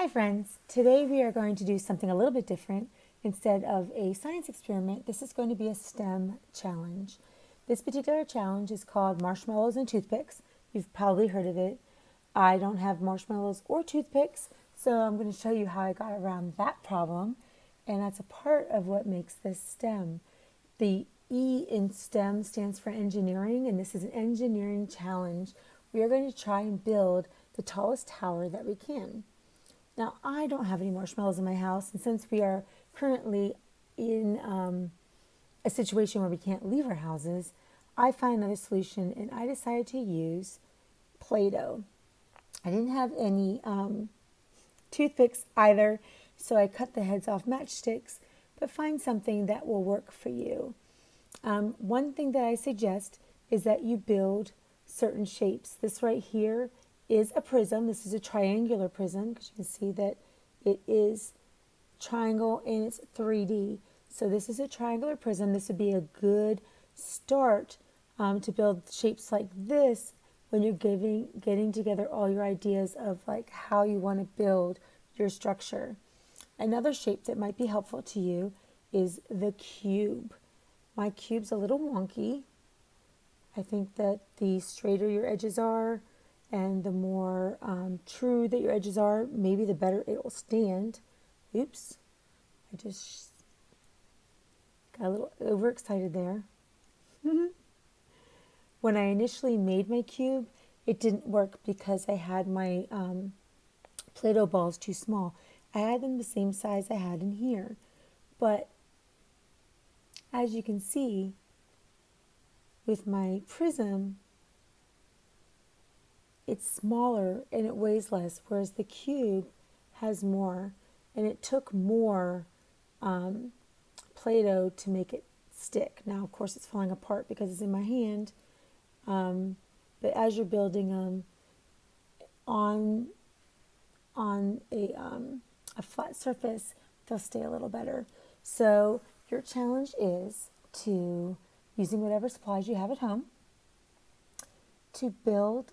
Hi friends, today we are going to do something a little bit different. Instead of a science experiment, this is going to be a STEM challenge. This particular challenge is called Marshmallows and Toothpicks. You've probably heard of it. I don't have marshmallows or toothpicks, so I'm going to show you how I got around that problem, and that's a part of what makes this STEM. The E in STEM stands for engineering, and this is an engineering challenge. We are going to try and build the tallest tower that we can. Now, I don't have any marshmallows in my house, and since we are currently in a situation where we can't leave our houses, I found another solution, and I decided to use Play-Doh. I didn't have any toothpicks either, so I cut the heads off matchsticks, but find something that will work for you. One thing that I suggest is that you build certain shapes. This right here is a prism. This is a triangular prism because you can see that it is triangle and it's 3D. So this is a triangular prism. This would be a good start to build shapes like this when you're getting together all your ideas of like how you want to build your structure. Another shape that might be helpful to you is the cube. My cube's a little wonky. I think that the straighter your edges are and the more true that your edges are, maybe the better it will stand. Oops, I just got a little overexcited there. When I initially made my cube, it didn't work because I had my Play-Doh balls too small. I had them the same size I had in here. But as you can see, with my prism, it's smaller and it weighs less, whereas the cube has more. And it took more Play-Doh to make it stick. Now, of course, it's falling apart because it's in my hand. But as you're building them on a flat surface, they'll stay a little better. So your challenge is to, using whatever supplies you have at home, to build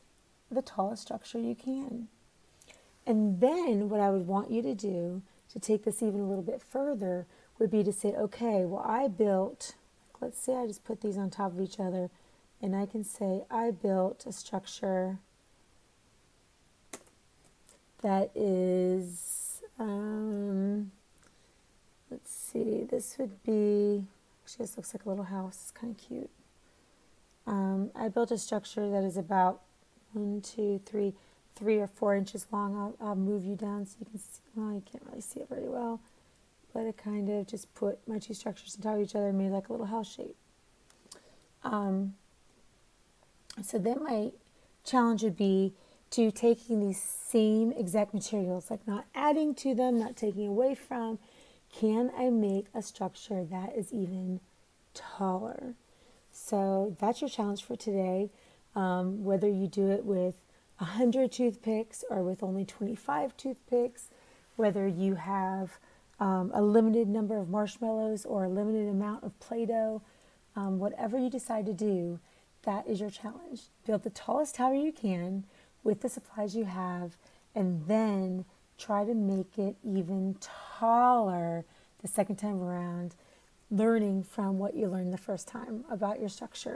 the tallest structure you can. And then what I would want you to do to take this even a little bit further would be to say, okay, well, I built, let's say I just put these on top of each other, and I can say I built a structure that is, let's see, this would be, actually this looks like a little house, it's kind of cute. I built a structure that is about 3 or 4 inches long. I'll move you down so you can see, well, you can't really see it very well, but I kind of just put my two structures on top of each other and made like a little house shape. So then my challenge would be to taking these same exact materials, like not adding to them, not taking away from. Can I make a structure that is even taller? So that's your challenge for today. Whether you do it with 100 toothpicks or with only 25 toothpicks, whether you have a limited number of marshmallows or a limited amount of Play-Doh, whatever you decide to do, that is your challenge. Build the tallest tower you can with the supplies you have, and then try to make it even taller the second time around, learning from what you learned the first time about your structure.